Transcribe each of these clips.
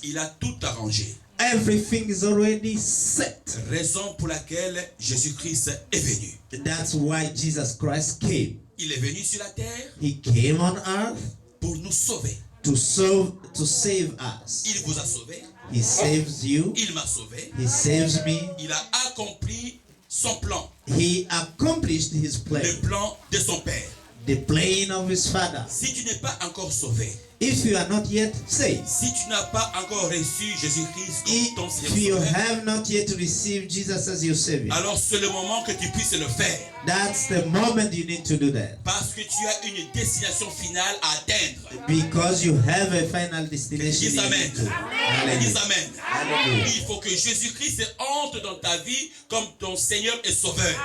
Il a tout arrangé. Everything is already set. Raison pour laquelle Jésus-Christ est venu. That's why Jesus Christ came. Il est venu sur la terre He came on earth pour nous sauver. to save us. Il vous a sauvé. He saves you. Il m'a sauvé. He saves me. Il a accompli son plan. He accomplished his plan. Le plan de son Père. The plan of his Father. Si tu n'es pas encore sauvé, If you are not yet saved, si tu n'as pas encore reçu Jésus-Christ comme ton if Seigneur you Sauveur, have not yet received Jesus as your Savior, alors c'est le moment que tu puisses le faire. that's the moment you need to do that. Parce que tu as une destination finale à atteindre. Because you have a final destination. Dis you amen. need to. Dis Hallelujah. amen. Hallelujah. Il faut que Jésus-Christ entre dans ta vie comme ton Seigneur et Sauveur.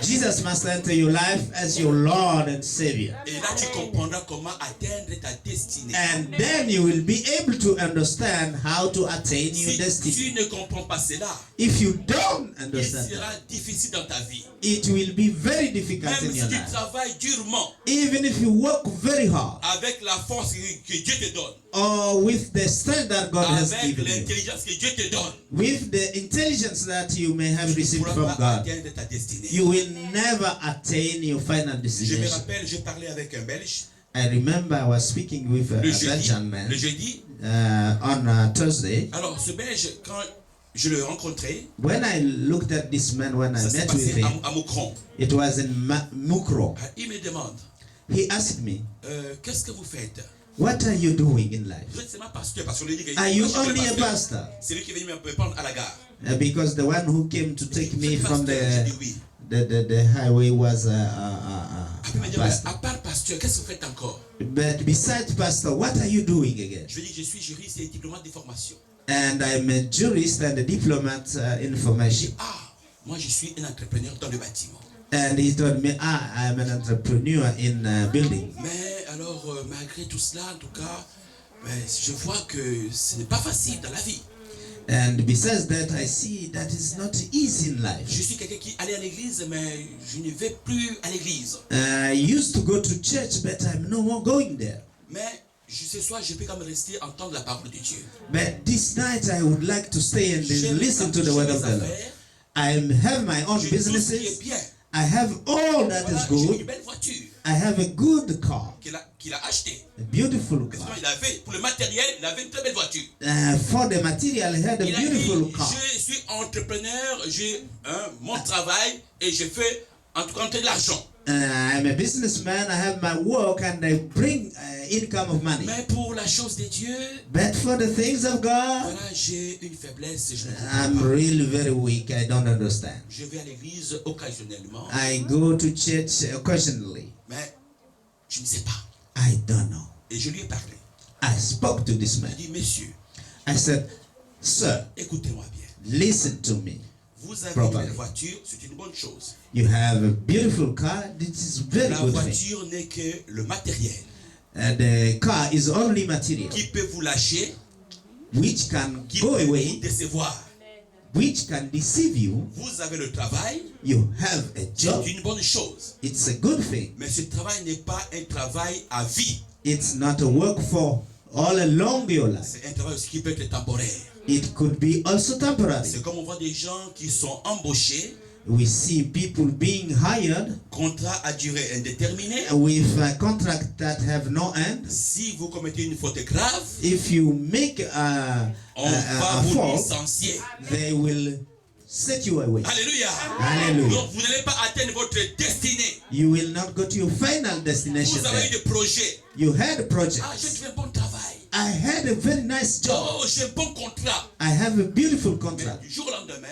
Jesus must enter your life as your Lord and Savior. Et là, tu comprendras comment atteindre ta destinée. And then you will be able to understand how to attain your Si destiny. tu ne comprends pas cela, If you don't il understand sera that, difficile dans ta vie. it will be very difficult Même in si your tu life. travailles durement Even if you work very hard avec la force que Dieu te donne, or with the strength that God has avec given you, l'intelligence que Dieu te donne, with the intelligence that you may have tu ne received pourras from pas God, atteindre ta destinée. you will never attain your final Je me destination. rappelle, j'ai parlé avec un Belge I remember I was speaking with a le jeudi. Belgian man Le jeudi. on Thursday. Alors, ce Belge, quand je le rencontrais, When I looked at this man, when I ça s'est met with passé him, à Moucron. it was in Mukro. Il me demande, He asked me, qu'est-ce que vous faites? What are you doing in life? Vous êtes seulement pasteur, parce qu'on lui dit que Are you moi, je suis only a le pasteur. pastor? C'est lui qui est venu me prendre à la gare. Because the one who came to take Vous me êtes from pasteur? J'ai dit the oui. the highway was Après, il m'a dit, pastor. à part pasteur, qu'est-ce que vous faites encore? But besides pastor, what are you doing again? Je lui ai dit, je suis juriste et diplomate de formation. And I'm a jurist and a diplomat in formation. Ah, moi je suis un entrepreneur dans le bâtiment. And he told me, I'm an entrepreneur in building. Mais alors, malgré tout cela, en tout cas, je vois que ce n'est pas facile dans la vie. And besides that, I see that it's not easy in life. Je suis quelqu'un qui allait à l'église, mais je ne vais plus à l'église. I used to go to church, but I'm no more going there. Mais ce soir, je peux quand même rester entendre la parole de Dieu. But this night, I would like to stay and J'aime listen to the word of the Lord. affaires. I have my own J'ai tout ce qui est businesses. bien. I have all that Voilà, is j'ai une good. belle voiture I have a good car, qu'il a achetée. a beautiful Parce car. qu'il avait, pour le matériel, il avait une très belle voiture. For the material, I had a Il a dit, beautiful car. je suis entrepreneur, j'ai mon travail et je fais en tout cas de l'argent. I'm a businessman. I have my work and I bring income of money. Mais pour la chose de Dieu, But for the things of God, voilà, j'ai une faiblesse. Je ne I'm comprends pas. really very weak. I don't understand. Je vais à l'église occasionnellement, I go to church occasionally. mais je ne sais pas. I don't know. Et je lui ai parlé. I spoke to this man. Je lui ai dit, monsieur, I said, Sir, écoutez-moi bien. listen to me. Vous avez Properly. une belle voiture, c'est une bonne chose. You have a beautiful car. This is very La good thing. voiture n'est que le matériel The car is only material, qui peut vous lâcher, which can qui go peut vous away, décevoir. which can deceive you. Vous avez le travail, You have a job. c'est une bonne chose. It's a good thing. Mais ce travail n'est pas un travail à vie. It's not a work for all along your life. C'est un travail aussi qui peut être temporaire. It could be also temporary. C'est comme on voit des gens qui sont embauchés, We see people being hired contrat à durée indéterminée. with a contract that have no end. Si vous commettez une faute grave, If you make a on va vous fault, licencier. they will set you away. Alléluia. Hallelujah. Donc vous n'allez pas atteindre votre destinée. You will not go to your final destination Vous avez eu there. des projets. You had a project. Ah, j'ai trouvé un bon travail. I had a very nice job. Oh, j'ai un bon contrat. I have a beautiful Mais contract. du jour au lendemain,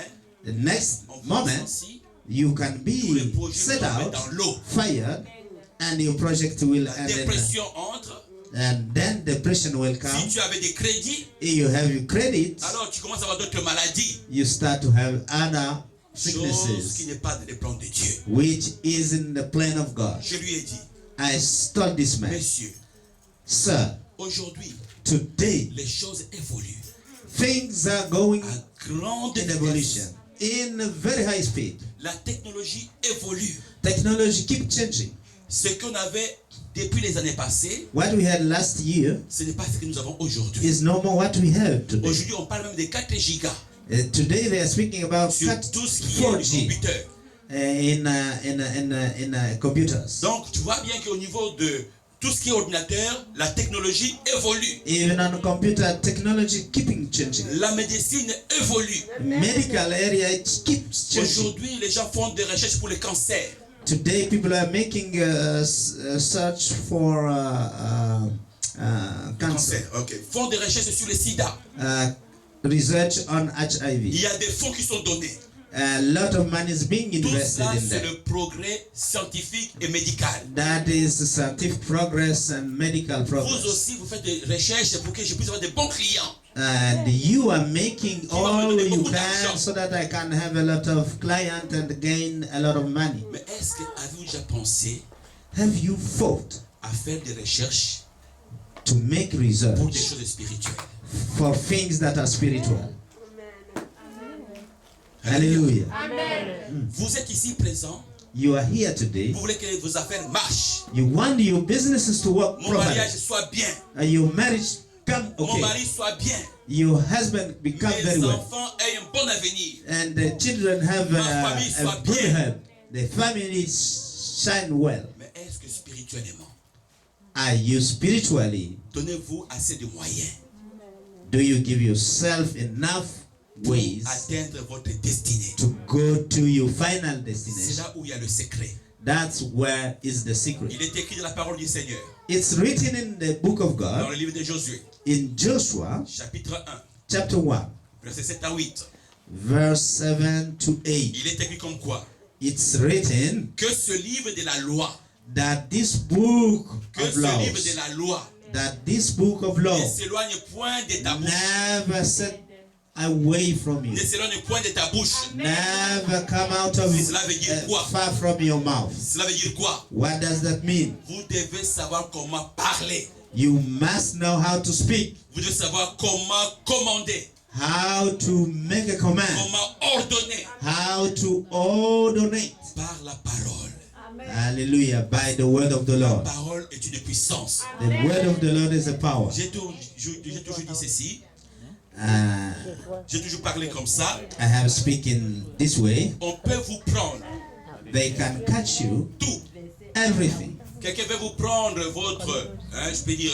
The next on vous moment, licencie. you can Tous les be projets set vont mettre out, dans l'eau. fired, and your project will La end. dépression entre. And then depression will come. Si tu avais des crédits, You have your credit. alors tu commences à avoir d'autres maladies. You start to have other Chose qui sicknesses, n'est pas dans les plans de Dieu. which is in the plan of God. Je lui ai dit, I told this man, messieurs, Sir, aujourd'hui, today les choses évoluent things are going à grande in vitesse. evolution, in a very high speed. La technologie évolue. Technology keep changing. Ce qu'on avait depuis les années passées, What we had last year ce n'est pas ce que nous avons aujourd'hui. is no more what we have today. Aujourd'hui, on parle même de 4 gigas Today they are speaking about sur tout ce qui est 4G computer. in computers. Donc, tu vois bien qu'au niveau de tout ce qui est ordinateur, la technologie évolue. Even on computer technology keeping changing. La médecine évolue. Medical area it keeps changing. Aujourd'hui, les gens font des recherches pour le cancer. Today people are making a search for cancer. Cancer, ok. Font des recherches sur le sida. Research on Il HIV. y a des fonds qui sont donnés. A lot of money is being Tout invested ça, in c'est that. le progrès scientifique et médical. That is scientific progress and medical Vous progress. aussi, vous faites des recherches pour que je puisse avoir des bons clients. And you are making all donner you beaucoup can d'argent. so that I can have a lot of clients and gain a lot of money. Mais est-ce que avez-vous déjà pensé Have you thought à faire des recherches to make pour des research choses spirituelles? for things that are spiritual? Hallelujah. Vous êtes ici présent. You are here today. Vous voulez que vos affaires marchent. You want your businesses to work Mon mariage properly. soit bien. And your marriage come Mon okay. mari soit bien. Your husband become very Mes well. enfants aient un bon avenir. And the children have Ma famille a soit good bien. help. The family shine well. Mais est-ce que spirituellement, Are you spiritually? donnez-vous assez de moyens Do you give yourself enough pour ways atteindre votre destinée? to go to your final C'est destination? là où il y a le secret. That's where is the secret. Il est écrit dans la parole du Seigneur, It's written in the book of dans God le livre de Josué, in Joshua chapitre 1, chapter 1, versets 7 à 8. verse 7 to 8. Il est écrit comme quoi? It's written Que ce livre de la loi, that this book que of ce livre laws, de la loi that this book of ne law s'éloigne point de ta bouche. never set away from you, Ne s'éloigne point de ta bouche. never come out of it, Cela veut dire quoi? far from your mouth. Cela veut dire quoi? What does that mean? Vous devez savoir comment parler. You must know how to speak, Vous devez savoir comment commander, how to make a command, comment ordonner how to ordinate. par la parole. Hallelujah. By the word of the La Lord. parole est une puissance. The word of the Lord is a power. J'ai toujours dit ceci. Uh, J'ai toujours parlé comme ça. I have speaking this way. On peut vous prendre They can catch you tout. everything. Quelqu'un veut vous prendre votre, je peux dire,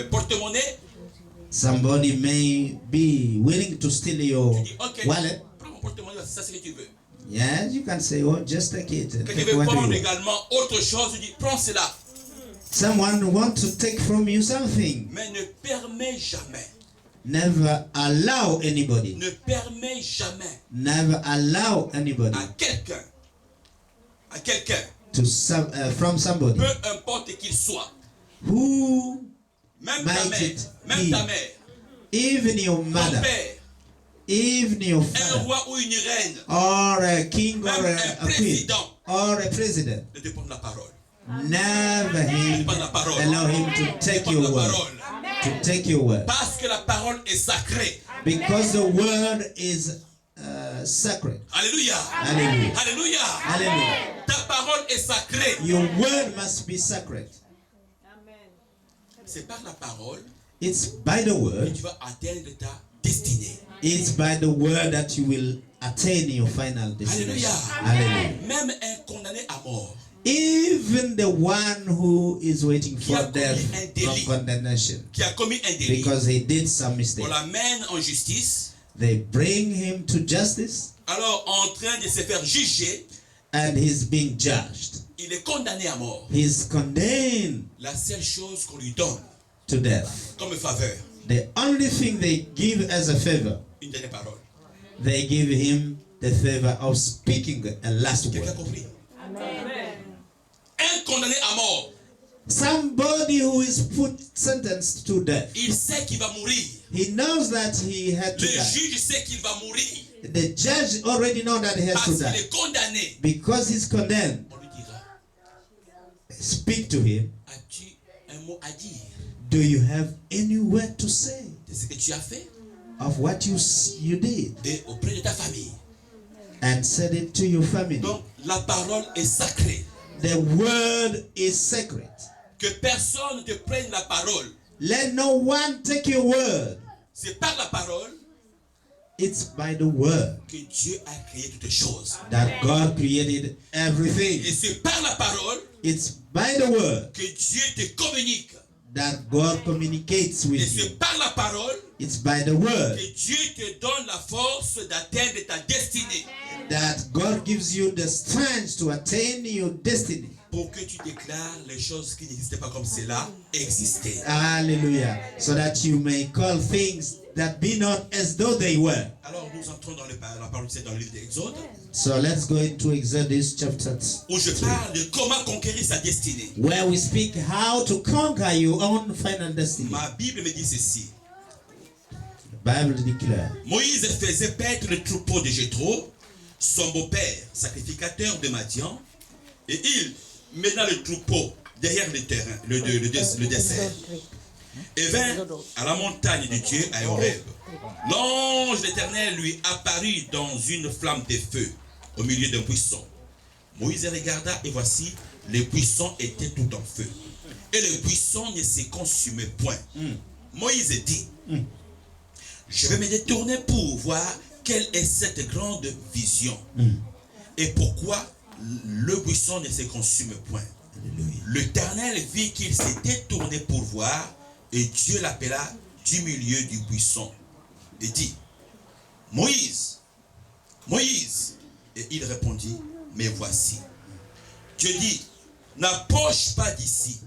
porte-monnaie. Somebody may be willing to steal your Tu dis, ok, wallet. prends mon porte-monnaie, c'est ça ce que tu veux. Yes, you can say, oh, just take it. Quelqu'un Take veut what prendre you want. également autre chose, tu dis, prends cela. Someone want to take from you something. Mais ne permets jamais, Never allow anybody. ne permets jamais Never allow anybody à quelqu'un, to from somebody peu importe qu'il soit, who, même Might ta mère, it même be ta mère, even your ton mother, père, even your un father, roi ou une reine, or a king or même a un queen, président, or a president, ne te prendre la parole. never him Prendre la parole. allow him to take Prendre your la word, parole. to take your word, Parce que la parole est sacrée. because the word is sacred. Alléluia. Hallelujah. Alléluia. Hallelujah. Ta parole est sacrée. Your word must be sacred. C'est par la parole It's by the que word. tu vas atteindre ta destinée. It's by the word that you will attain your final destination. Alléluia. Hallelujah. Même un condamné à mort Even the one who is waiting Qui for a death commis un from délit. condemnation qui a commis un délit, because he did some on mistake, l'amène en justice, they bring him to justice alors en train de se faire juger, and he's being judged. il est condamné à mort. He's condemned La seule chose qu'on lui donne to death. comme faveur, The only thing they give as a favor, une dernière parole. they give him the favor of speaking a last Quelqu'un a word. compris? Un condamné à mort, Somebody who is put sentenced to death. il sait qu'il va mourir. He knows that he had to Le die. juge sait qu'il va mourir The judge already knows that he has to parce qu'il die. est condamné. Because he's condemned, On lui dira, speak to him. as-tu un mot à dire Do you have any word to say de ce que tu as fait of what you did? et auprès de ta famille? And said it to your family. Donc la parole est sacrée. The word is sacred. que personne ne te prenne la parole. Let no one take your word. C'est par la parole It's by the word que Dieu a créé toutes choses. that God created everything. Et c'est par la parole It's by the word que Dieu te communique. that God communicates Et with c'est you. par la parole It's by the word que Dieu te donne la force d'atteindre ta destinée. that God gives you the strength to attain your destiny. Pour que tu déclares les choses qui n'existaient pas comme cela existaient. Hallelujah. So that you may call things that be not as though they were. Alors nous entrons dans la parole dans le livre d'Exode, So let's go into Exodus chapter où je parle de comment conquérir sa destinée. where we speak how to conquer your own final destiny. Ma Bible me dit ceci. The Bible declares. Moïse faisait paître le troupeau de Jéthro, son beau-père, sacrificateur de Madian, et il mena le troupeau derrière le terrain, le dessert, et vint à la montagne de Dieu à Horeb. L'ange de l'Éternel lui apparut dans une flamme de feu au milieu d'un buisson. Moïse regarda et voici, le buisson était tout en feu, et le buisson ne se consumait point. Moïse dit, je vais me détourner pour voir quelle est cette grande vision et pourquoi le buisson ne se consume point. L'Éternel vit qu'il s'est détourné pour voir et Dieu l'appela du milieu du buisson et dit, Moïse, Moïse. Et il répondit, mais voici. Dieu dit, n'approche pas d'ici,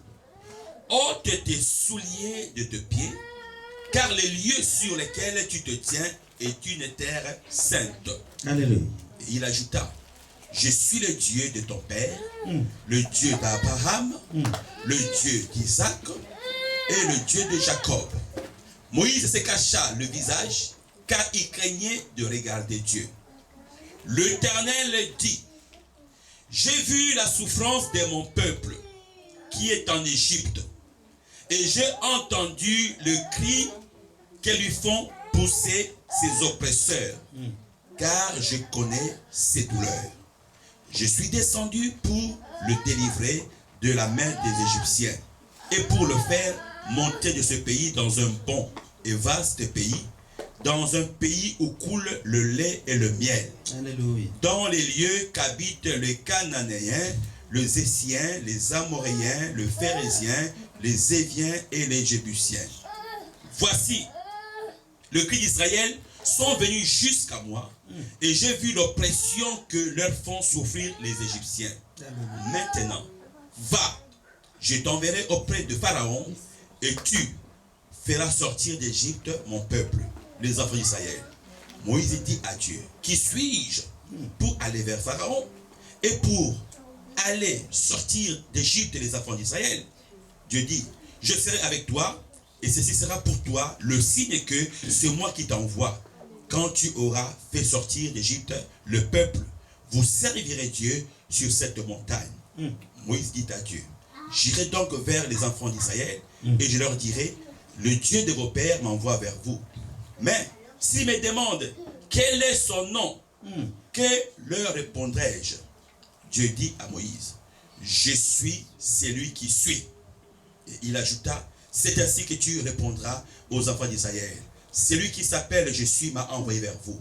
ôte tes souliers de tes pieds, car les lieux sur lesquels tu te tiens est une terre sainte. Hallelujah. Et il ajouta, je suis le Dieu de ton père, le Dieu d'Abraham, le Dieu d'Isaac et le Dieu de Jacob. Moïse se cacha le visage car il craignait de regarder Dieu. L'Éternel dit, j'ai vu la souffrance de mon peuple qui est en Égypte et j'ai entendu le cri que lui font pousser ses oppresseurs, car je connais ses douleurs. Je suis descendu pour le délivrer de la main des Égyptiens et pour le faire monter de ce pays dans un bon et vaste pays, dans un pays où coule le lait et le miel, Hallelujah. dans les lieux qu'habitent les Cananéens, les Zéciens, les Amoréens, les Phérésiens, les Éviens et les Jébusiens. Voici, le cri d'Israël sont venus jusqu'à moi et j'ai vu l'oppression que leur font souffrir les Égyptiens. Maintenant, va, je t'enverrai auprès de Pharaon et tu feras sortir d'Égypte mon peuple, les enfants d'Israël. Moïse dit à Dieu, qui suis-je pour aller vers Pharaon et pour aller sortir d'Égypte les enfants d'Israël? Dieu dit, je serai avec toi et ceci sera pour toi le signe que c'est moi qui t'envoie. Quand tu auras fait sortir d'Égypte le peuple, vous servirez Dieu sur cette montagne. Moïse dit à Dieu, j'irai donc vers les enfants d'Israël et je leur dirai, le Dieu de vos pères m'envoie vers vous. Mais s'ils me demandent quel est son nom, que leur répondrai-je? Dieu dit à Moïse, je suis celui qui suis. Et il ajouta, c'est ainsi que tu répondras aux enfants d'Israël. Celui qui s'appelle je suis m'a envoyé vers vous.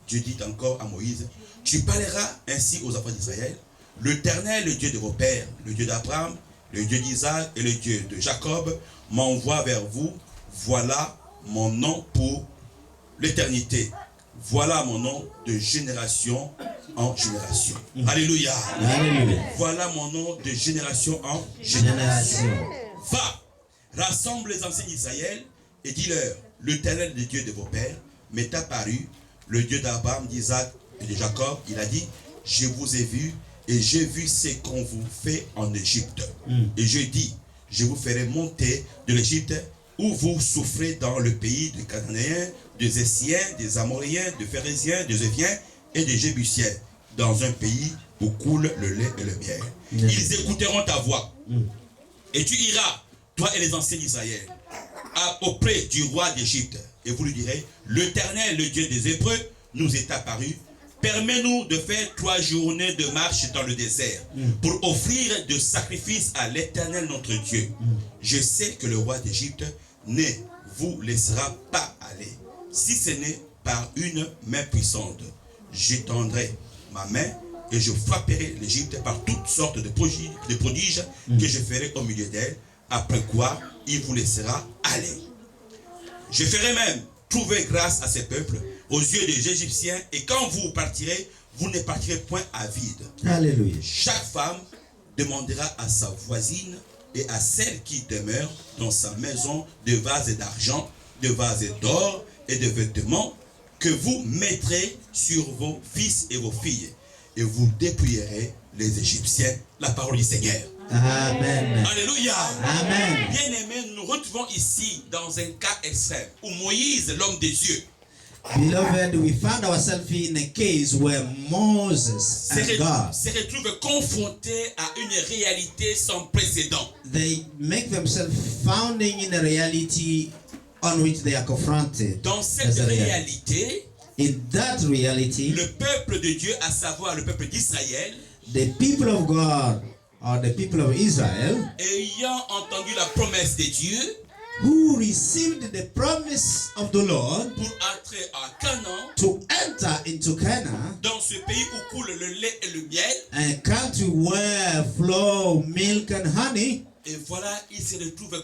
Dieu dit encore à Moïse, tu parleras ainsi aux enfants d'Israël. L'Éternel, le Dieu de vos pères, le Dieu d'Abraham, le Dieu d'Isaac et le Dieu de Jacob m'envoie vers vous. Voilà mon nom pour l'éternité. Voilà mon nom de génération en génération. Alléluia. Hallelujah. Voilà mon nom de génération en génération. Génération. Va, rassemble les anciens d'Israël et dis-leur, l'Éternel, le Dieu de vos pères, m'est apparu, le Dieu d'Abraham, d'Isaac et de Jacob. Il a dit, je vous ai vu et j'ai vu ce qu'on vous fait en Égypte. Et je dis, je vous ferai monter de l'Égypte où vous souffrez dans le pays des Cananéens, des Zéciens, des Amoréens, des Phérésiens, des Éviens et des Jébusiens, dans un pays où coule le lait et le miel. Ils écouteront ta voix. Et tu iras, toi et les anciens d'Israël, auprès du roi d'Égypte. Et vous lui direz, l'Éternel, le Dieu des Hébreux, nous est apparu permets-nous de faire 3 journées de marche dans le désert pour offrir de sacrifices à l'Éternel notre Dieu. Je sais que le roi d'Égypte ne vous laissera pas aller, si ce n'est par une main puissante. J'étendrai ma main et je frapperai l'Égypte par toutes sortes de prodiges que je ferai au milieu d'elle, après quoi il vous laissera aller. Je ferai même trouver grâce à ces peuples aux yeux des Égyptiens, et quand vous partirez, vous ne partirez point à vide. Hallelujah. Chaque femme demandera à sa voisine et à celle qui demeure dans sa maison de vases d'argent, de vases d'or et de vêtements que vous mettrez sur vos fils et vos filles, et vous dépouillerez les Égyptiens. La parole du Seigneur. Amen. Alléluia. Amen. Bien-aimés, nous retrouvons ici dans un cas extrême où Moïse, l'homme de Dieu, Beloved, we found ourselves in a case where Moses and God, se retrouve confronté à une réalité sans précédent. they make themselves founding in a reality on which they are confronted. Dans cette as a reality. réalité, In that reality, le peuple de Dieu, à savoir le peuple d'Israël, the people of God or the people of Israel ayant entendu la promesse de Dieu who received the promise of the Lord pour entrer à Canaan, to enter into Canaan, dans ce pays où coule le lait et le miel, a country where flow milk and honey, et voilà, ils se retrouvent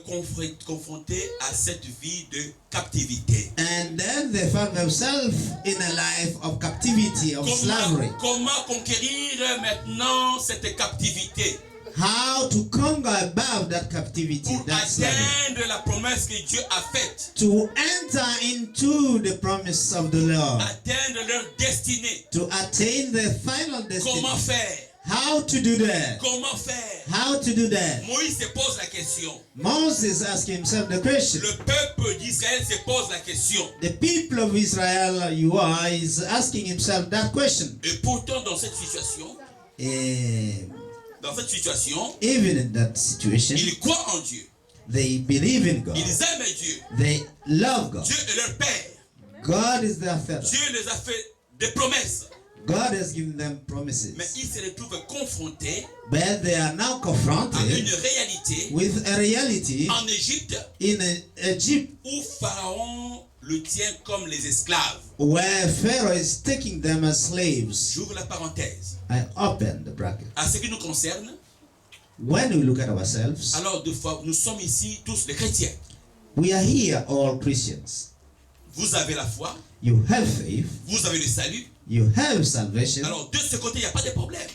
confrontés à cette vie de captivité. and then they found themselves in a life of captivity, of slavery. Comment conquérir maintenant cette captivité How to conquer above that captivity, pour that slavery, atteindre la promesse que Dieu a faite, to enter into the promise of the Lord, atteindre leur destinée. to attain the final destiny. Comment faire? How to do that? Comment faire? How to do that? Moïse se pose la question. Moses asked himself the question. Le peuple d'Israël se pose la question. The people of Israel, you are, is asking himself that question. Et pourtant, dans cette situation, Eh, even in that situation, ils croient en Dieu. they believe in God. Ils aiment Dieu. They love God. Dieu est leur Père. God is their father. Dieu les a fait des promesses. God has given them promises. Mais ils se retrouvent confrontés But they are now à une confronted réalité with a reality en Égypte in Egypt où Pharaon le tient comme les esclaves. where Pharaoh is taking them as slaves. J'ouvre la parenthèse. I open the bracket. À ce qui nous concerne, When we look at ourselves, alors deux fois, nous sommes ici tous les chrétiens. we are here all Christians. Vous avez la foi, You have faith. vous avez le salut. You have salvation. Alors de ce côté, il n'y a pas de problème.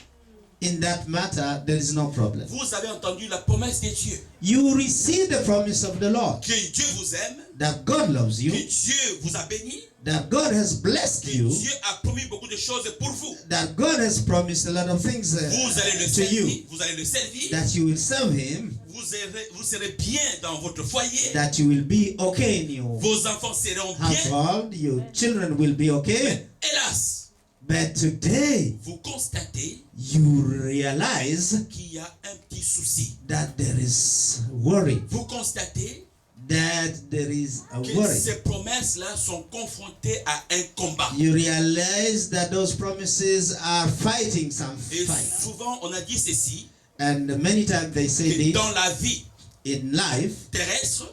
In that matter, there is no problem. Vous avez entendu la promesse de Dieu. You receive the promise of the Lord. Que Dieu vous aime, That God loves you. que Dieu vous a béni, That God has blessed que you. Dieu a promis beaucoup de choses pour vous. That God has promised a lot of things Vous allez le to servir, you. vous allez le servir, That you will serve Him. vous serez bien dans votre foyer, That you will be okay in your vos enfants seront bien. household. Your children will be okay. Hélas, But today, vous constatez you realize qu'il y a un petit souci. that there is worry. Vous constatez That there is a que worry. ces promesses-là sont confrontées à un combat. You realize that those promises are fighting some Et fight. souvent, on a dit ceci, And many times they say que this dans la vie in life, terrestre,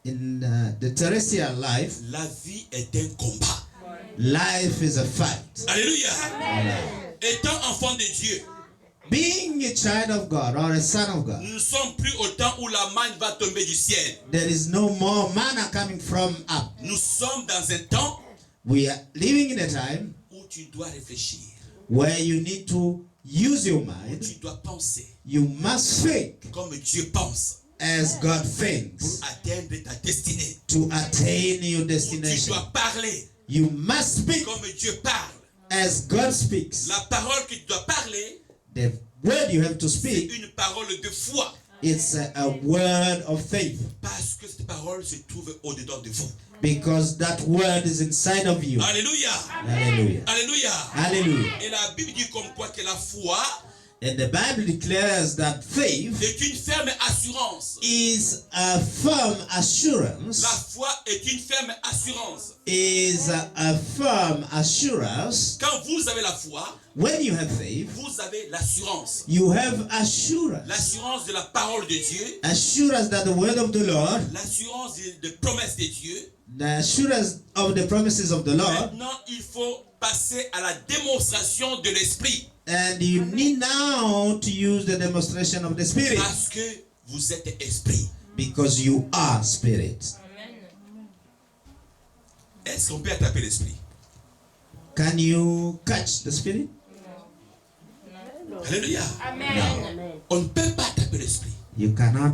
in the terrestrial life, la vie est un combat. life is a fight. Alléluia. Étant enfant de Dieu, Being a child of God or a son of God, nous ne sommes plus au temps où la manne va tomber du ciel. there is no more manna coming from up. Nous sommes dans un temps We are living in a time où tu dois réfléchir, where you need to use your où mind. tu dois penser You must think comme Dieu pense as God pour thinks atteindre ta destinée. to attain your Où tu destination. dois parler You must speak comme Dieu parle. as God speaks. La parole que tu dois parler, The word you have to c'est speak, une parole de foi. it's a word of faith, Parce que cette parole se trouve au-dedans de vous. because that word is inside of you. Alléluia. Hallelujah. Alléluia. Hallelujah. Et la Bible dit comme quoi que la foi And the Bible declares that faith est une ferme assurance. is a firm assurance. La foi est une ferme assurance. Is a firm assurance. Quand vous avez la foi, When you have faith, vous avez l'assurance. you have assurance. L'assurance de la parole de Dieu, Assurance that the word of the Lord, l'assurance de promesses de Dieu. the assurance of the promises of the Lord, Maintenant, il faut passer à la démonstration de l'esprit. and you need now to use the demonstration of the Spirit Parce que vous êtes esprit. because you are Spirit. Est-ce qu'on peut attraper l'esprit? Can you catch the Spirit? Alléluia. Amen. On ne peut pas attraper l'esprit. You cannot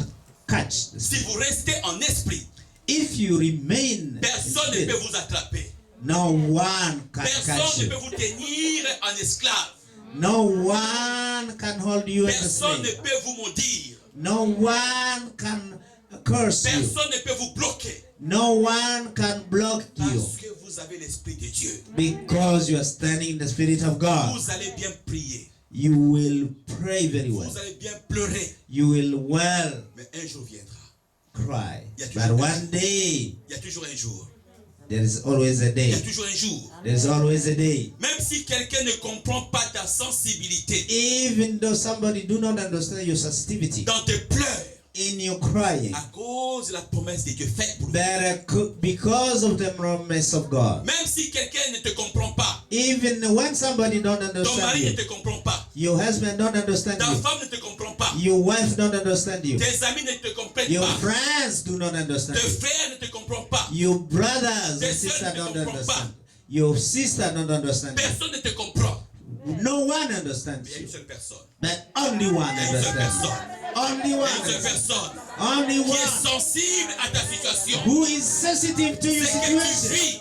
catch the Si Spirit. vous restez en esprit, If you remain in personne ne Spirit, peut vous attraper. no one can catch Personne ne you. peut vous tenir en esclave. No one can hold you as a Personne ne slave. peut vous maudire. No one can curse you. Personne ne peut vous bloquer. No one can block you Parce que vous avez l'esprit de Dieu. because you are standing in the Spirit of God. Vous allez bien prier. You will pray very well. Vous allez bien pleurer. You will well Mais un jour viendra. cry. Il y a But toujours one day, Il y a toujours un jour. there is always a Il y a day. toujours un jour. There's always a day. Même si quelqu'un ne comprend pas ta sensibilité, Even though somebody do not understand your sensitivity dans tes pleurs, in your crying, à cause de la promesse de Dieu faite pour vous. because of the promise of God. Même si quelqu'un ne te comprend pas, Even when somebody don't ton understand mari ne you, te comprend pas, your husband don't understand ta you, femme ne te comprend pas, your wife don't understand you, tes amis ne te comprennent your pas, friends do not understand tes you, frères ne te comprennent pas, your brothers Tes and sœurs sisters ne don't comprennent understand, pas. your sister don't understand you. personne ne te comprend. No one understands Mais il y a you, une seule personne. but only one Il y a une seule understands you. personne. Only Il y a one, une seule personne only qui est one sensible à ta situation. who is sensitive to your C'est que tu situation. vis.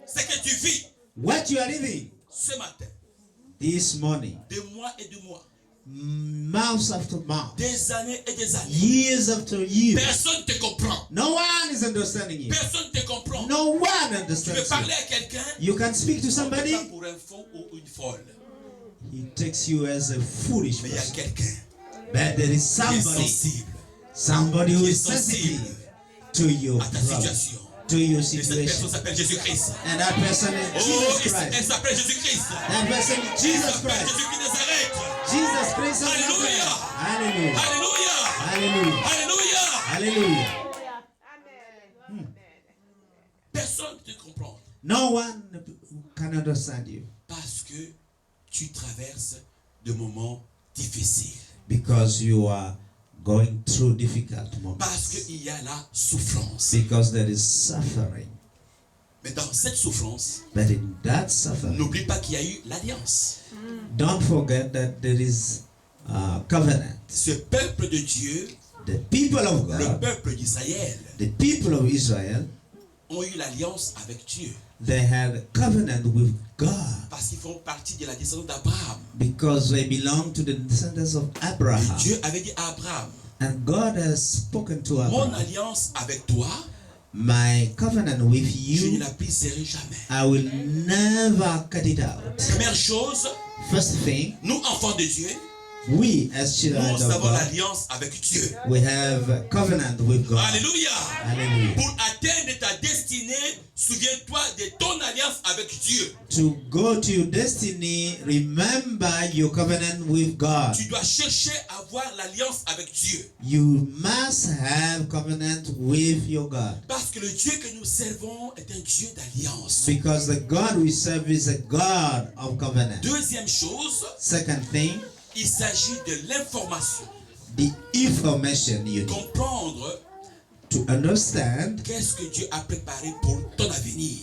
C'est que tu vis What you are living ce matin, this morning, de mois et de mois, months after month, des années et des années. years after years. Personne ne te comprend. No one is understanding you. Personne ne te comprend. No one Tu veux understands parler you. à quelqu'un, You can speak to somebody, pas pour un faux ou une folle. he takes you as a foolish Mais il y a person. quelqu'un But there is qui est somebody, sensible somebody who qui est is sensitive sensible to your à ta problem, situation. to your Et cette situation. personne s'appelle Jésus-Christ. And that person is Oh, Jesus elle Christ. s'appelle Jésus-Christ. That person is Elle Jesus s'appelle Christ. Jésus-Christ de Nazareth. Jesus Christ of Alléluia. Nazareth. Hallelujah. Alléluia. Hallelujah. Alléluia. Hallelujah. Personne ne te comprend. No one can understand you Parce que tu traverses de moments difficiles. because you are going through difficult Parce moments. qu'il y a la souffrance. Because there is suffering. Mais dans cette souffrance, But in that suffering, n'oublie pas qu'il y a eu l'alliance. don't forget that there is a covenant. Ce peuple de Dieu, The people of le God, peuple d'Israël, the people of Israel, ont eu l'alliance avec Dieu. they had a covenant with God Parce qu'ils font partie de la descendance d'Abraham. because they belong to the descendants of Et Abraham. Dieu avait dit à Abraham, And God has spoken to mon Abraham. alliance avec toi, My covenant with je ne you, la briserai jamais. I will never cut it out. Première chose, First thing, nous enfants de Dieu, we as children nous of avons God, l'alliance avec Dieu. we have a covenant with God. Alléluia. Hallelujah. Pour atteindre ta destinée, souviens-toi de ton alliance avec Dieu. To go to your destiny, remember your covenant with God. Tu dois chercher à avoir l'alliance avec Dieu. You must have covenant with your God. Parce que le Dieu que nous servons est un Dieu d'alliance. Because the God we serve is a God of covenant. Deuxième chose, Second thing, il s'agit de l'information. the information you need Comprendre to understand qu'est-ce que Dieu a préparé pour ton avenir.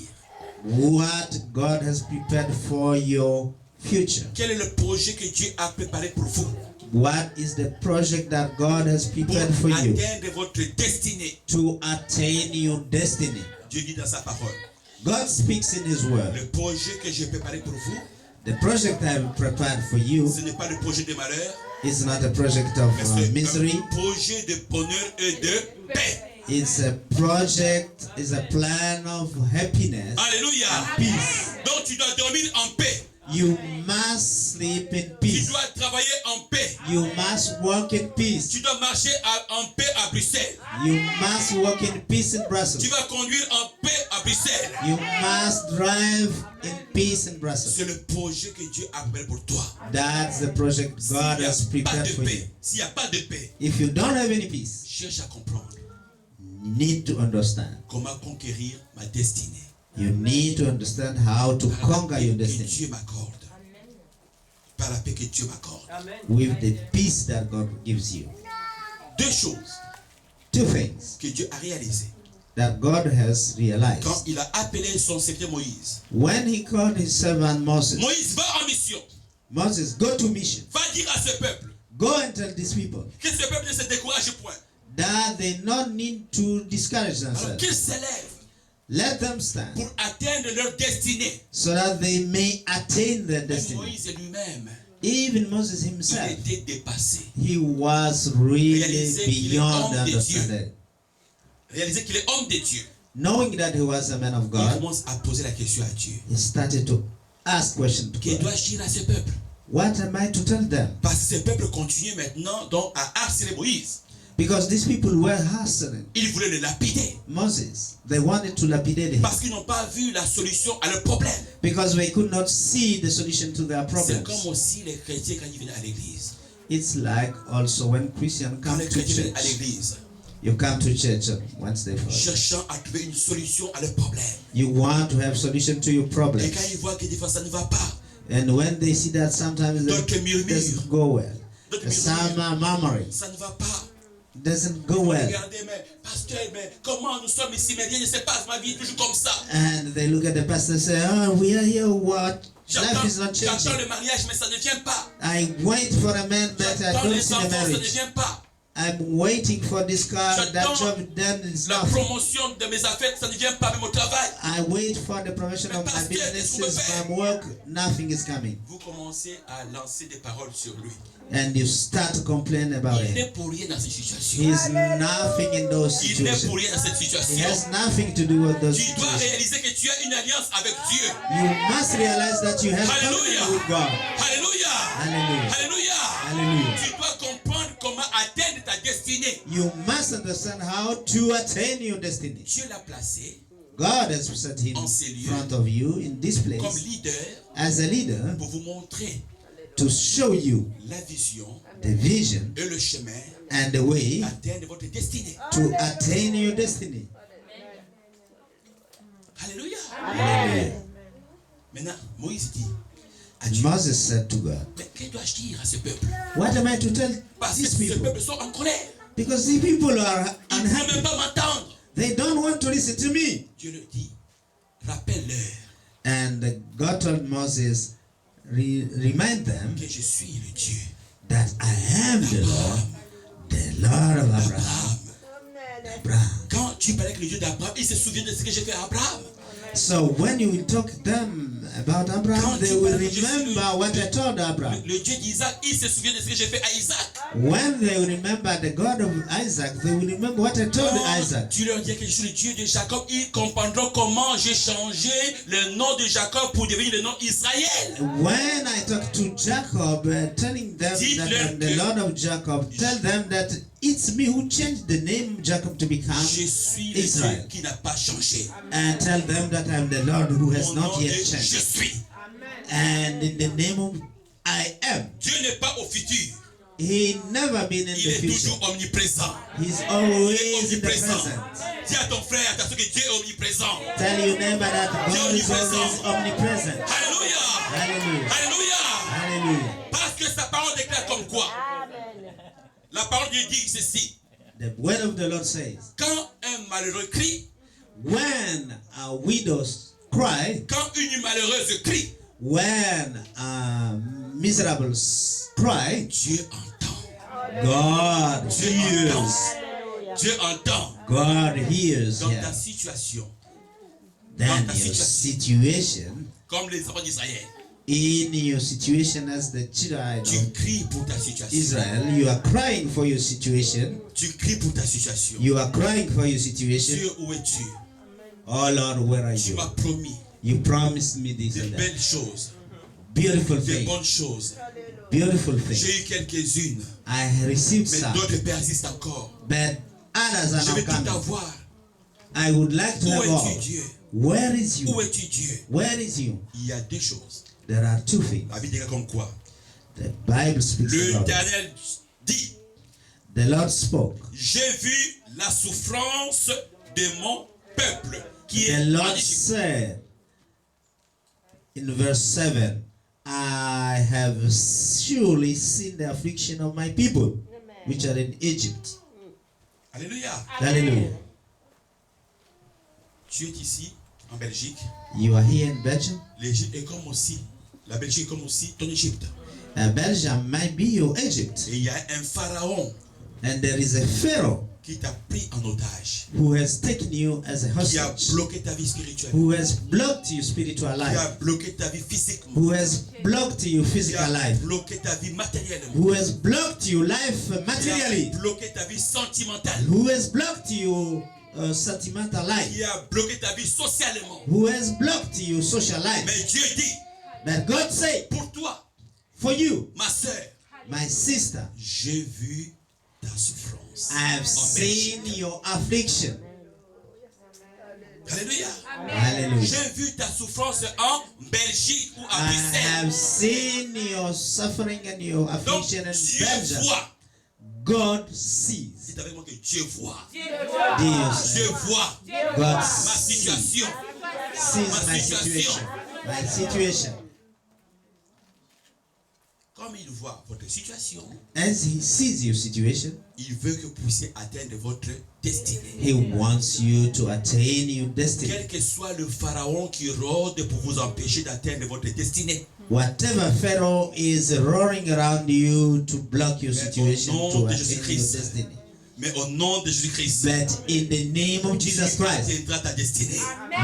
what God has prepared for your future. Quel est le projet que Dieu a préparé pour vous? What is the project that God has Pour prepared for you atteindre votre destinée. to attain your destiny? Dieu dit dans sa parole, God speaks in His word. le projet que j'ai préparé pour vous, The project I have prepared for you ce n'est pas le projet de malheur, is not a project of mais c'est misery. un projet de bonheur et de paix. It's a project, it's a plan of happiness Alléluia. and peace. Donc tu dois dormir en paix. You must sleep in Tu peace. dois travailler en paix. You must walk in peace. Tu dois marcher en paix à Bruxelles. You must walk in peace in Tu Brussels. vas conduire en paix à Bruxelles. You must drive in peace in Brussels. C'est le projet que Dieu a préparé pour toi. That's the project God has S'il n'y a pas prepared de for you. paix, s'il n'y a pas de paix, If you don't have any peace, cherche à comprendre you need to understand. comment conquérir ma destinée. You need to understand how to Par la conquer paix your que destiny Dieu m'accorde. Par la paix que Dieu m'accorde. with the peace that God gives you. Deux choses Two things que Dieu a réalisées. that God has Quand realized. il a appelé son serviteur Moïse. When he called his servant Moses, Moïse va en mission. Moses, go to mission. Va dire à ce peuple Go and tell these people que ce peuple ne se décourage point. that they not need to discourage Alors themselves. qu'ils s'élèvent Let them stand pour atteindre leur destinée. so that they may attain their Mais destiny. Moïse lui-même, Even Moses il himself, était dépassé. he was really Réaliser qu'il est beyond homme de Dieu. understanding. Réaliser qu'il est homme de Dieu. Knowing that he was a man of Il God, commence à poser la question à Dieu. he started to ask questions to Que God. dois-je dire à ce peuple? What am I to tell them? Parce que ce peuple continue maintenant donc à harceler Moïse. Because these people were hassling Ils voulaient le lapider. Moses. They wanted to lapidate him Parce qu'ils n'ont pas vu la solution à leur problème. because they could not see the solution to their C'est comme problems. aussi les chrétiens quand ils viennent à l'église. It's like also when Christians Quand come les to chrétiens viennent à church. l'église, You come to church on Wednesday first. cherchant à trouver une solution à leur problème. You want to have solution to your Et problems. quand ils voient que des fois ça ne va pas, And when they see that sometimes d'autres it murmurent. doesn't go well, D'autres some murmurent. are murmuring, Ça ne va pas. doesn't go well. Regardez, mais pasteur, mais comment nous sommes ici, mais rien ne se passe, ma vie est toujours comme ça. And they look at the pastor and say, oh, we are here, what? Life is not J'attends changing. le mariage, mais ça ne vient pas. I wait for a man, but I J'attends don't les see the enfants, ça ne marriage. vient pas. I'm waiting for this car, that J'attends job, then it's La nothing. promotion de mes affaires, ça ne vient pas, même au travail. I wait for the promotion of my businesses, my work, nothing is coming. Vous commencez à lancer des paroles sur lui. And you start to complain about Il him. n'est pour rien dans cette situation. He's nothing in those Il n'est pour situations. rien dans cette He situation. has nothing to do with those Tu dois situations. réaliser que tu as une alliance avec Dieu. You must realize that you have Hallelujah. covenant with God. Alléluia. Hallelujah. Alléluia. Hallelujah. Tu dois comprendre comment atteindre ta destinée. You must understand how to attain your destiny. Dieu l'a placé God has set him En ces in lieux. front of you in this comme place leader as a leader pour vous montrer to show you la vision the vision et le chemin and the way d'atteindre votre destinée. to attain your destiny. Alléluia. Hallelujah. Maintenant, Moïse dit à And Dieu, Moses said to God, mais que dois-je dire à ce peuple? what am I to tell Parce que these ce people? peuple sont en colère. Because these people are Ils ne veulent unhappy. même pas m'entendre. They don't want to listen to me. Dieu le dit, rappelle-leur And God told Moses, remind them que je suis le Dieu that I am the Lord of Abraham. d'Abraham. Abraham. Quand tu parlais avec le Dieu d'Abraham, il se souvient de ce que j'ai fait à Abraham. So when you will talk to them about Abraham, they will remember what I told Abraham. Le Dieu d'Isaac, il se souvient de ce que j'ai fait à Isaac. When they will remember the God of Isaac, they will remember what I told Quand Isaac. tu leur dis que je suis le Dieu de Jacob, ils comprendront comment j'ai changé le nom de Jacob pour devenir le nom Israël. When I talk to Jacob, telling them that I'm the Lord of Jacob, tell them that it's me who changed the name Jacob to become Je suis le Dieu Israel. qui n'a pas changé. And tell them that I'm the Lord who has Mon nom not yet est Je changed. suis. And in the name of I am. Dieu n'est pas au futur. He never been in Il the est future. toujours omniprésent. He's Il est always in the omniprésent. present. Dis à ton frère, à ta soeur que Dieu est omniprésent. Tell your neighbor that God is always omnipresent. Alléluia. Hallelujah. Alléluia. Hallelujah. Parce que sa parole déclare comme quoi. La parole de Dieu dit ceci. The word of the Lord says, Quand un malheureux crie, when a widow cry, quand une malheureuse crie, when miserable cry, Dieu entend. God Dieu hears. entend. Dieu entend. God hears. Dans ta Yeah. situation, Then your situation, comme les enfants d'Israël, in your situation as the children tu of cries pour ta situation. Israel, you are crying for your situation. Tu cries pour ta situation. You are crying for your situation. Dieu, où es-tu? Oh Lord, where are Tu you? m'as promis You promised me this de and that. belles choses. Beautiful des thing. bonnes choses. Beautiful thing. J'ai eu quelques-unes, I received mais some, d'autres persistent encore. but others are Je veux not tout coming. avoir. I would like to Où have all. es-tu, Dieu? Where is Où you? es-tu, Dieu? Where is you? Il y a deux choses. There are two things. La Bible dit comme quoi? The Bible speaks Le about it. Daniel dit, The Lord spoke. j'ai vu la souffrance de mon peuple qui est The en Lord Égypte. said in verse 7, I have surely seen the affliction of my people, which are in Egypt. Alléluia. Hallelujah. Tu es ici, en Belgique. You are here in Belgium. L'Égypte est comme aussi, la Belgique est comme aussi ton Égypte. Belgium might be your Egypt. Et il y a un pharaon And there is a Pharaoh qui t'a pris en otage, who has taken you as a qui a hostage, bloqué ta vie spirituelle, who has blocked your spiritual qui life, a bloqué ta vie physiquement, who has blocked your qui physical a life, bloqué ta vie matériellement, who has blocked your life qui materially, a bloqué ta vie sentimentale, who has blocked your sentimental life, qui a bloqué ta vie socialement. who has blocked your social life. Mais Dieu dit, But God said, pour toi, for you, ma sœur, my sister, j'ai vu ta souffrance. I have en seen Belgique. your affliction. Alléluia. Hallelujah. J'ai vu ta souffrance en Belgique ou à I Bruxelles. have seen your suffering and your Donc, affliction in Dieu Belgium. voit. God sees. Dites avec moi que Dieu voit. Dieu Dieu voit God ma sees situation. my situation. My situation. Comme il voit votre situation, As he sees your situation, il veut que vous puissiez atteindre votre destinée. he wants you to attain your destiny. Quel que soit le pharaon qui rôde pour vous empêcher d'atteindre votre destinée. Whatever Pharaoh is roaring around you to block your situation nom to de attain your Jésus-Christ. destiny. Mais au nom de Jésus-Christ, But in the name of Jesus tu Christ, atteindras ta destinée.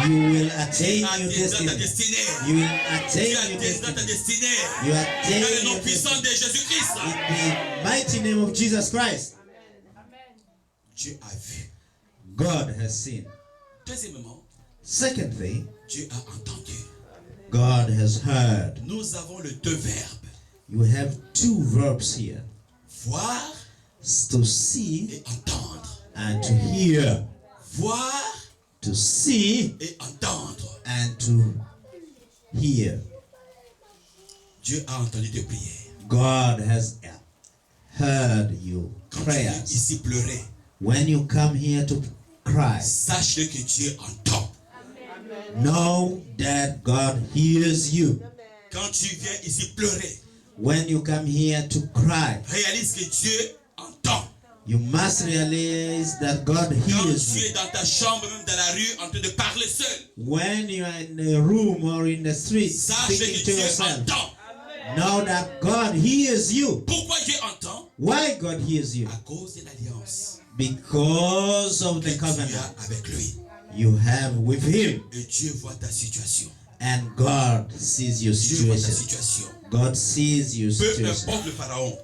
you will attain Tu your atteindras ta destiny. destinée. You will Tu attain your atteindras ta destiny. destinée. You Dans attain le nom your puissant destiny. de Jésus-Christ. In the mighty name of Jesus Christ, Dieu a vu. God has seen. Deuxièmement, Second thing, Dieu a entendu. God has heard. Nous avons le deux verbes. You have two verbs here, Voir to see et entendre. and to hear. Voir To see et entendre. and to hear. Dieu a entendu tes prières. God has heard your Quand tu viens prayers. ici pleurer, When you come here to cry, sache que Dieu entend. know that God hears you. Quand tu viens ici pleurer, When you come here to cry, réalise que Dieu entend. you must realize that God Quand hears tu you. es dans ta chambre, même dans la rue, en train de parler seul, When you are in a room or in the street sache speaking que to Dieu yourself, entend. know that God hears you. Pourquoi Dieu entend? Why God hears you? À cause de l'alliance Because of que the tu covenant as avec lui. you have with Him. Et Dieu voit ta situation. And God sees your Dieu voit ta situation. situation. God sees your Peu situation. importe le pharaon.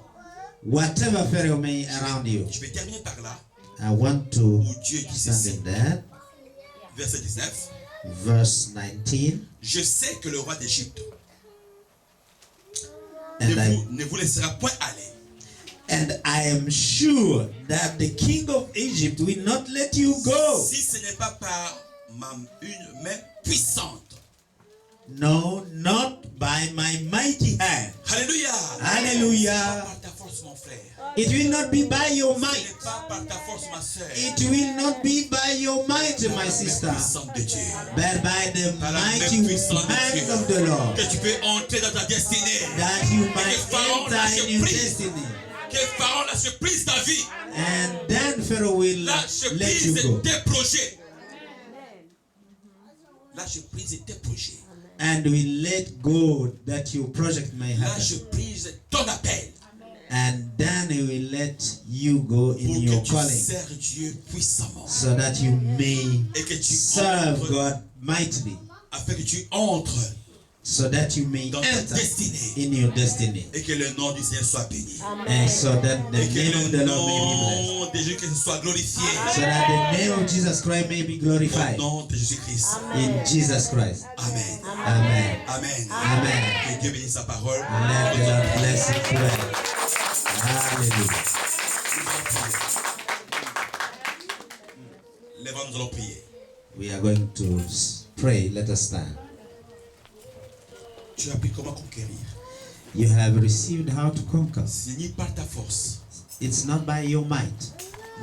Whatever Pharaoh may around you, Je vais terminer par là, I want to où Dieu dit stand ceci. in that. Verset 19. Verse 19. Je sais que le roi d'Égypte And ne vous laissera point aller. I am sure that the king of Egypt will not let you go. Si ce n'est pas par une main puissante. No, not by my mighty hand. Alléluia. Hallelujah. Ce n'est pas par ta force, mon frère. It will not be by your Ce might. n'est pas par ta force, ma soeur. It will not be by your might, my La sister, main puissante de Dieu. but by the Par la main mighty puissante de hand of the Dieu. Lord, Que tu peux entrer dans ta destinée. that you might Pharaon lâche enter in your prise. destiny. Que Pharaon lâche prise ta vie. And then Pharaoh will Lâche let prise you go. tes projets. Lâche prise tes projets. And will let go that your project may Lâche happen. prise ton appel. And then he will let you go in Pour your que tu calling, sers Dieu puissamment. so that you may Et que tu serve entres, God mightily, afin que tu entres so that you may dans ta enter destinée. in your destiny, Et que le nom du Seigneur soit béni. and so that the Et que name of le the Lord may be blessed, nom de Jésus Christ soit glorifié. so that the name of Jesus Christ may be Au glorified. nom de Jésus-Christ. In Jesus Christ. Amen. Amen. Amen. Amen. Que Dieu bénisse sa parole. Let God bless you forever. Hallelujah. Lèvons, nous allons prier. We are going to pray. Let us stand. Tu as appris comment conquérir. You have received how to conquer. C'est ni par ta force, It's not by your might,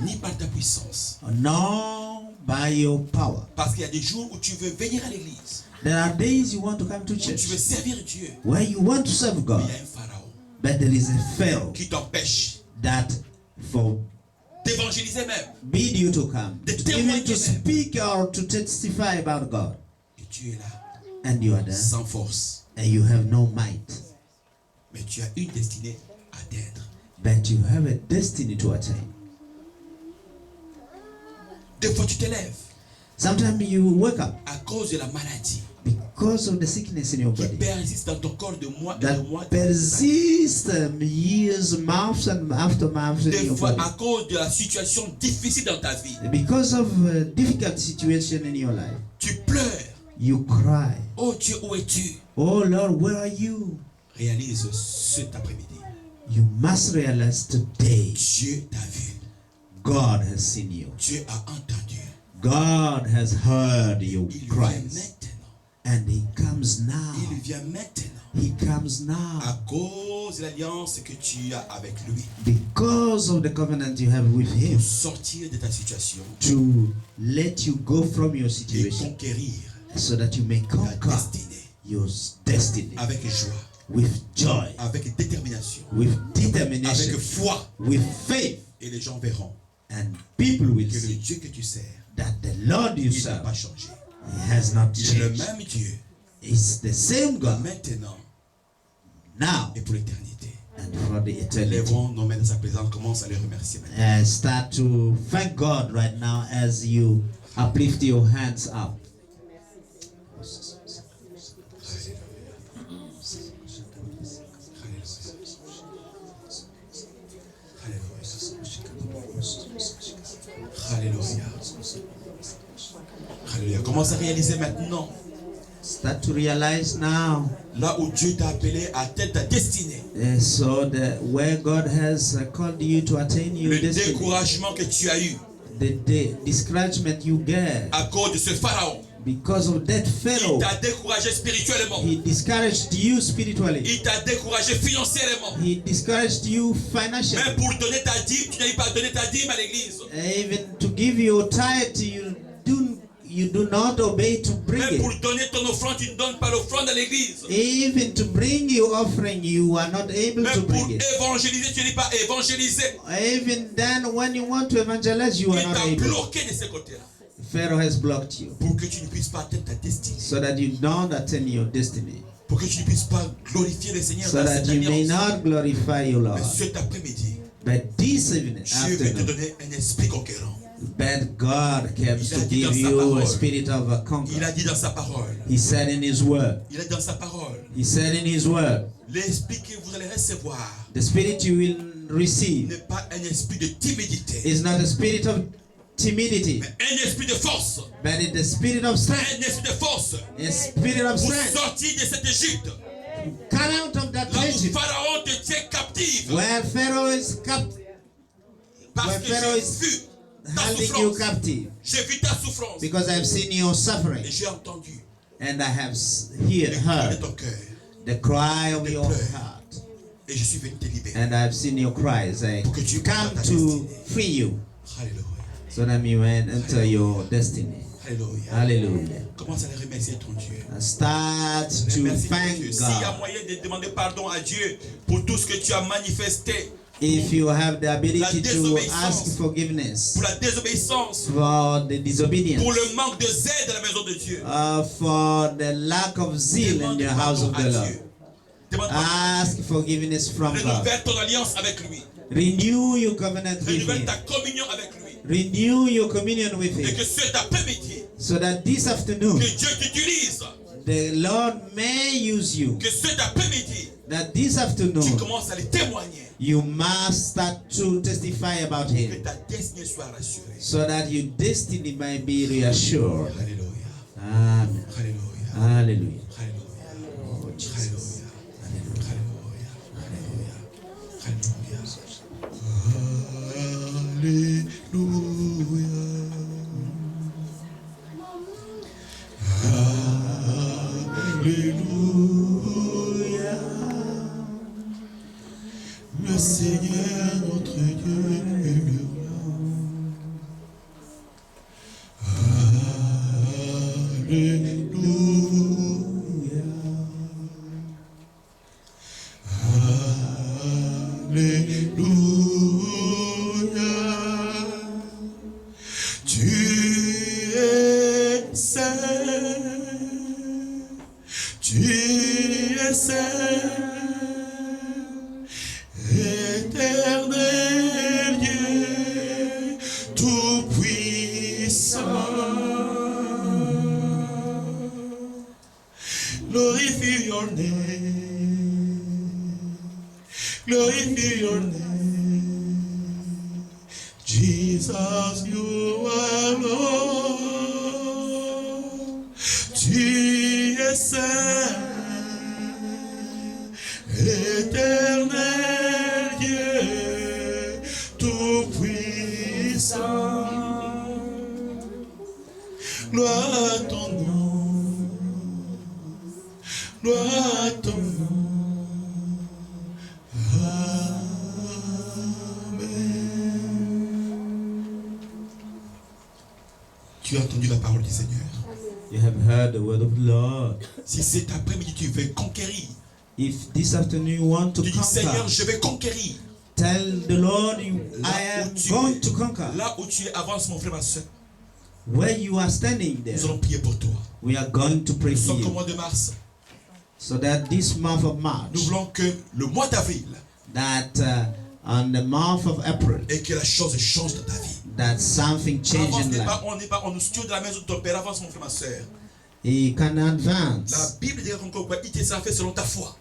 ni par ta puissance. nor by your power. Parce qu'il y a des jours où tu veux venir à l'église, There are days you want to come to où tu veux church, servir Dieu. where you want to serve Mais il God, y a un pharaon but there is a Pharaoh qui t'empêche that forbid d'évangéliser même. you to come, De even to témoigner. speak or to testify about God. Et tu es là, And you are there, sans force. and you have no might, Mais tu as une destinée à atteindre. but you have a destiny to attain. Des fois, tu te lèves Sometimes you wake up à cause de la maladie because of the sickness in your qui body persiste dans ton corps de mois et that de mois. persists years, months, and after months in Des your fois, body. à cause de la situation difficile dans ta vie, Because of a difficult situation in your life, tu pleures. you cry, Oh Dieu, où es-tu? "Oh Lord, where are you?" Réalise cet après-midi. You must realize today, Dieu t'a vu. God has seen you. Dieu a entendu. God has heard your Il vient cries, maintenant. and He comes Il now. vient maintenant. He comes now À cause de l'alliance que tu as avec lui. because of the covenant you have with Him Pour sortir de ta situation to let you go from your et situation, conquérir so that you may ta conquer destinée your destiny avec joie, with joy, avec détermination, with avec determination, foi. with faith, Et les gens verront and people will que le see Dieu que tu sers, that the Lord you il n'a serve, pas changé. He has not Il est le changed. même Dieu It's the same God maintenant now et pour l'éternité. and for the eternity. Lèvons nos mains dans sa présence, commence à les remercier maintenant. Start to thank God right now as you uplift your hands up. Alléluia. Alléluia. Commence à réaliser maintenant, Start to realize now, là où Dieu t'a appelé à atteindre ta destinée, so that where God has called you to attain your le destiny, découragement que tu as eu the discouragement you get à cause de ce pharaon. because of that Il Pharaoh, t'a découragé spirituellement. he discouraged you spiritually. Il t'a découragé financièrement. He discouraged you Même financially. pour donner ta dîme, tu n'avais pas donné ta dîme à l'église. Even to give your tithe, you do not obey to bring Même pour it. donner ton offrande, tu ne donnes pas l'offrande à l'église. Even to bring your offering, you are not able to Même pour bring it. évangéliser, tu n'es pas évangélisé. Even then, when you want to evangelize, you Il are not t'a able. bloqué de ce côté-là. Pharaoh has blocked you Pour que tu ne puisses pas atteindre ta destinée. so that you don't attain your destiny, Pour que tu ne puisses pas glorifier le Seigneur so dans that cette you may alliance. not glorify your Mais Lord. cet après-midi, But this evening, Dieu veut te afternoon, donner un esprit conquérant. but God comes Il a to dit dans give sa you a parole. spirit of a Il a conqueror. dit dans sa parole. He said in His word. Il a dit dans sa parole. He said in His word, L'esprit que vous allez recevoir the spirit you will receive n'est pas un esprit de timidité, is not a spirit of timidity, mais un esprit de force. but it's the spirit of strength. Un esprit de force. A spirit of Pour strength. sortir de cette Égypte. Come out of that Là où Egypt Pharaon te tient captive. where Pharaoh is Parce where que Pharaoh j'ai is vu ta holding you souffrance. captive, J'ai vu ta souffrance. because I've seen your suffering, Et j'ai entendu and I have le cri de heard ton cœur. the cry of Des your pleurs. heart, Et je suis venu te libérer. and I've seen your cries. I Pour que tu come entres dans ta to destinée. free you Alléluia. so that you may enter your destiny. Alléluia. Hallelujah. Commence à les remercier ton Dieu. And start to Remercie ton thank Dieu. S'il y a God. moyen de demander pardon à Dieu pour tout ce que tu as manifesté, If you have the La ability to désobéissance. ask forgiveness pour la désobéissance, for the disobedience, pour le manque de zèle dans la maison de Dieu, for the lack of zeal in demande the house pardon of à the Lord, Dieu. Demande pardon. ask forgiveness from God. Renouvelle ton alliance avec lui. Renew your covenant with Renouvelle Him. ta communion avec lui. Renew your communion with Et Him, que cet après-midi, so that this afternoon que Dieu t'utilise. the Lord may use you. Que cet après-midi, That this tu afternoon commences à les témoigner. you must start to testify about Que Him, ta destinée soit rassurée. so that your destiny might be reassured. Alléluia. Amen. Alléluia. Hallelujah. Alléluia. Alléluia. Le Seigneur notre Dieu est le roi. Alléluia. Alléluia. Tu es saint. Tu es saint. Éternel Dieu, tout-puissant, glorify your name, glorify your name, Jesus, you are Lord, tu es saint, éternel Dieu, tout-puissant, gloire à ton nom, gloire à ton nom. Amen. Tu as entendu la parole du Seigneur. You have heard the word of the Lord. Si cet après-midi tu veux conquérir, If this afternoon you want to tu dis Seigneur, conquer, je vais conquérir. tell the Lord, I am going to conquer. Là où tu es, avance mon frère, ma soeur. Where you are standing there, Nous allons prier pour toi. we are going to pray Nous for sommes au you. mois de mars. So that this month of March, Nous voulons que le mois d'avril that on the month of April, et que la chose change dans ta vie. that something change Avance, in life. on n'est pas en studio de la maison de ton père. Avance mon frère, ma soeur. He can La advance. Bible dit encore quoi? Il te sera fait selon ta foi.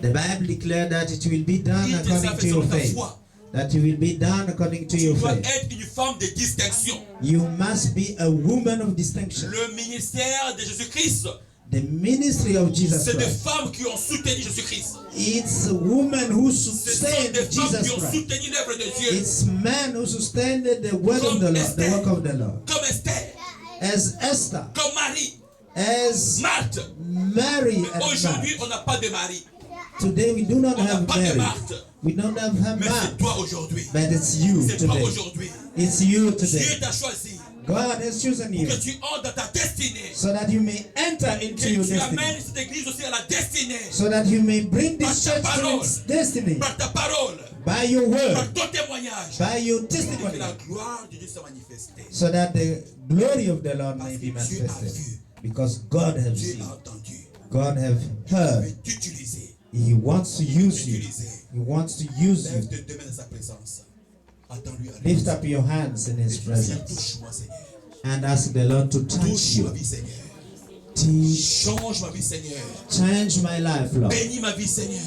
The Bible declares that it will be done Il te sera according fait to your selon ta faith. foi. That it will be done according to Tu your dois faith. être une femme de distinction. You must be a woman of distinction. Le ministère de Jésus-Christ, The ministry of Jesus c'est des Christ. femmes qui ont soutenu Jésus-Christ. It's a woman who Ce sont sustained des femmes Jesus qui ont Christ. soutenu l'œuvre de Dieu. It's men who sustained the word of the Lord, the work of the Lord. Comme Esther, As Esther, comme Marie, as Marthe. Mary and Aujourd'hui, Marthe. on n'a pas de mari. Today we do not On n'a have pas de Mary. Marthe. We don't have her Mais c'est Marthe. toi aujourd'hui. But it's you C'est toi today. aujourd'hui. It's you Dieu today. t'a choisi God has chosen pour you que tu entres dans ta destinée. so that you may enter into Que your tu destiny. amènes cette église aussi à la destinée. So that you may bring this Par ta church to parole. its destiny. Par ta parole, By your par word. ton témoignage. By your Et que testimony. la gloire de Dieu soit manifestée. So that the glory of the Lord Parce may que be Dieu a manifested. vu. Because God has Dieu seen. a entendu. God has Il heard. veut t'utiliser. He wants to use you. Utiliser. He wants to use you. Lève tes deux mains dans sa présence. Attends-lui à Lift up your hands in His Seigneur, presence touche-moi, Seigneur. and ask the Lord to touch Touche ma you. vie, Seigneur. To Change ma vie, Seigneur. change my life, Lord. Bénis ma vie, Seigneur.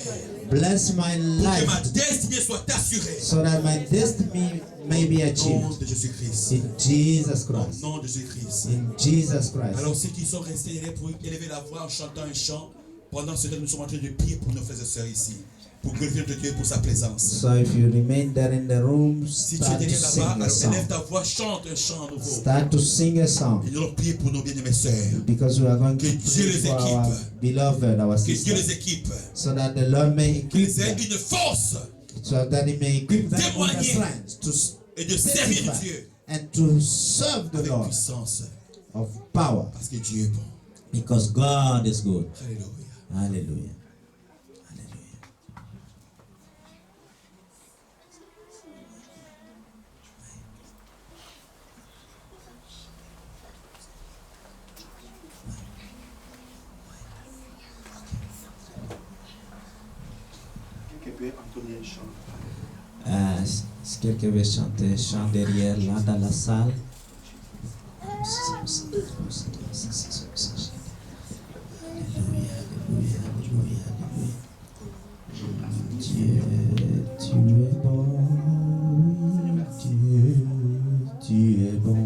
Bless my Pour que ma life destinée soit assurée. so that my destiny may be Au nom achieved. de Jésus-Christ. In Jesus Au Christ. nom de Jésus-Christ. In Jesus Christ. Alors ceux qui sont restés derrière pour élever la voix en chantant un chant, pendant ce temps nous sommes en train de prier pour nos frères et sœurs ici, pour glorifier notre Dieu pour sa présence. So if you remain there in the room, Si tu es start to derrière sing là-bas, a alors song. élève ta voix, chante un chant nouveau. Start to sing a song. Et nous allons prier pour nos bien-aimés sœurs. Because we are going to Que Dieu pray les for our équipe. beloved, our Que Dieu sisters, les équipe. so that the Lord may equip Qu'ils aient them, une force so that He may equip them with the témoigner strength to et de servir testify Dieu and to serve the avec Lord puissance. of power, Parce que Dieu est bon. because God is good. Alléluia. Hallelujah. Hallelujah. Si quelqu'un veut chanter, chant derrière, là, dans la salle. Alléluia, alléluia, alléluia, alléluia. Dieu, tu es bon. Dieu, tu es bon.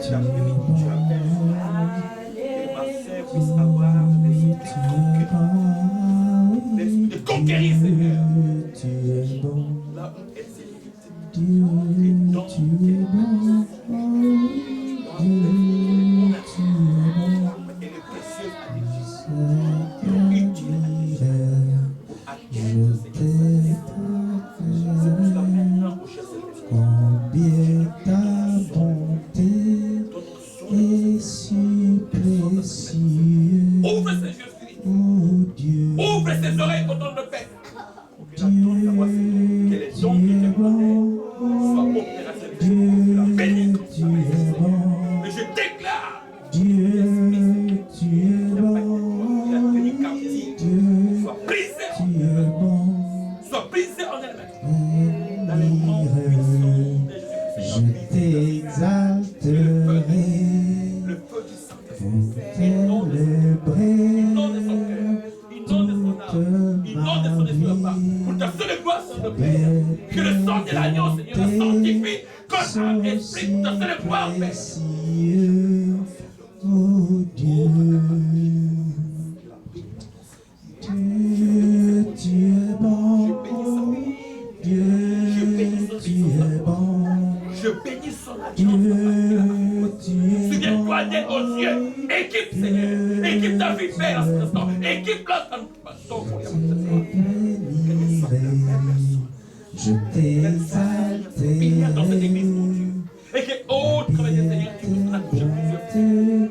Cet après-midi, tu as permis que ma sœur puisse avoir l'esprit de conquérir, Seigneur. Tu es bon. Là où elle s'est limitée. Dieu, Donc, tu es bon. Dieu, tu es bon. Ouvre ses yeux spirituels. oh Dieu, Ouvre ses oreilles au nom de Père. Pour qu'il Dieu, entende ta voix, Seigneur. Que les dons qui te prennent soient opérationnels. Tu la bénis comme ça. tu es bon, Et je déclare Dieu, tu es qu'il bon, a tenu captif. Dieu, Soit brisé, tu es bon, soit brisé en elle-même. Dans les noms puissants de Jésus-Christ, je t'exalterai, le feu du Saint-Esprit. pour célébrer Inonde son cœur, inonde son âme, inonde son esprit, Papa, pour ta seule gloire, Saint de Père. Que le sang de l'agneau, Seigneur, le sanctifie comme un esprit pour ta seule gloire, Père. précieux, oh Dieu, Dieu, tu es bon, Dieu, tu es bon, Je bénis son agneau. Dieu, tu es Souviens-toi bon, d'être aux cieux. Équipe, Seigneur. Équipe ta vie, Père, en cet instant. Équipe là, dans notre passion pour les je t'exalterai, dans cette église, mon Dieu. Et que, oh, travaillez, Seigneur, tu nous as touché, Dieu.